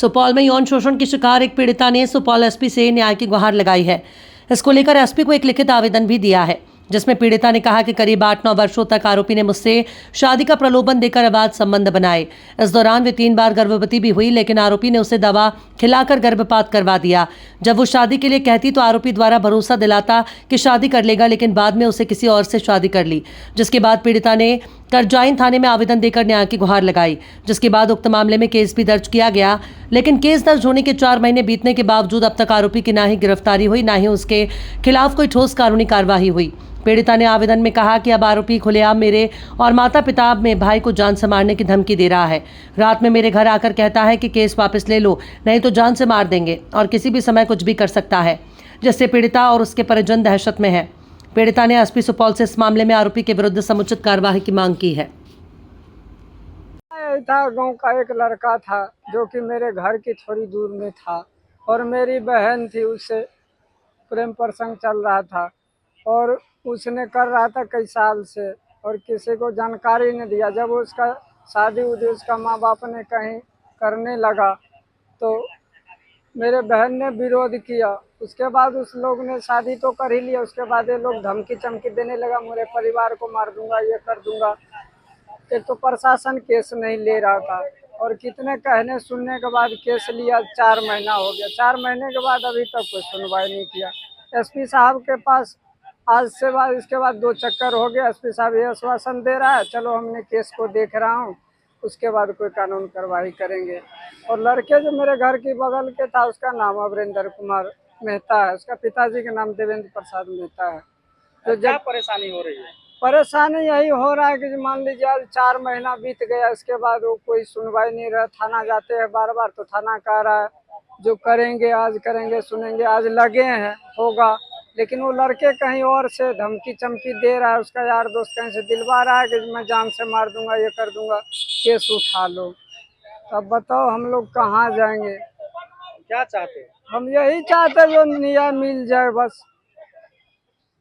सुपौल में यौन शोषण की शिकार एक पीड़िता ने सुपौल एसपी से न्याय की गुहार लगाई है। इसको लेकर एसपी को एक लिखित आवेदन भी दिया है, जिसमें पीड़िता ने कहा कि करीब 8-9 वर्षों तक आरोपी ने मुझसे शादी का प्रलोभन देकर अवैध संबंध बनाए। इस दौरान वे 3 बार गर्भवती भी हुई, लेकिन आरोपी ने उसे दवा खिलाकर गर्भपात करवा दिया। जब वो शादी के लिए कहती तो आरोपी द्वारा भरोसा दिलाता कि शादी कर लेगा, लेकिन बाद में उसे किसी और से शादी कर ली, जिसके बाद पीड़िता ने करजाइन थाने में आवेदन देकर न्याय की गुहार लगाई, जिसके बाद उक्त मामले में केस भी दर्ज किया गया। लेकिन केस दर्ज होने के 4 महीने बीतने के बावजूद अब तक आरोपी की ना ही गिरफ्तारी हुई, ना ही उसके खिलाफ कोई ठोस कानूनी कार्यवाही हुई। पीड़िता ने आवेदन में कहा कि अब आरोपी खुलेआम मेरे और माता पिता में भाई को जान से मारने की धमकी दे रहा है। रात में मेरे घर आकर कहता है कि केस वापस ले लो, नहीं तो जान से मार देंगे, और किसी भी समय कुछ भी कर सकता है, जिससे पीड़िता और उसके परिजन दहशत में है। पीड़िता ने एसपी सुपौल से इस मामले में आरोपी के विरुद्ध समुचित कार्यवाही की मांग की है। था गांव का एक लड़का था जो कि मेरे घर की थोड़ी दूर में था, और मेरी बहन थी, उससे प्रेम प्रसंग चल रहा था, और उसने कर रहा था कई साल से, और किसी को जानकारी नहीं दिया। जब उसका शादी उदी उसका माँ बाप ने कहीं करने लगा तो मेरे बहन ने विरोध किया। उसके बाद उस लोग ने शादी तो कर ही लिया। उसके बाद ये लोग धमकी चमकी देने लगा, मेरे परिवार को मार दूंगा, ये कर दूंगा। एक तो प्रशासन केस नहीं ले रहा था, और कितने कहने सुनने के बाद केस लिया। 4 महीना हो गया, 4 महीने के बाद अभी तक कोई सुनवाई नहीं किया। एसपी साहब के पास आज से बाद इसके बाद 2 चक्कर हो गया। एसपी साहब ये आश्वासन दे रहा है, चलो हमने केस को देख रहा हूँ, उसके बाद कोई कानून कार्रवाई करेंगे। और लड़के जो मेरे घर की बगल के था, उसका नाम अमरेंद्र कुमार मेहता है, उसका पिताजी का नाम देवेंद्र प्रसाद मेहता है। तो क्या परेशानी हो रही है? परेशानी यही हो रहा है कि मान लीजिए आज 4 महीना बीत गया, इसके बाद वो कोई सुनवाई नहीं रहा। थाना जाते हैं बार बार, तो थाना कह रहा है जो करेंगे आज करेंगे, सुनेंगे, आज लगे हैं होगा, लेकिन वो लड़के कहीं और से धमकी चमकी दे रहा है। उसका यार दोस्त कहीं से दिलवा रहा है कि मैं जान से मार दूंगा, ये कर दूंगा, केस उठा लो। अब बताओ हम लोग कहाँ जाएंगे? क्या चाहते हैं? हम यही चाहते जो न्याय मिल जाए बस।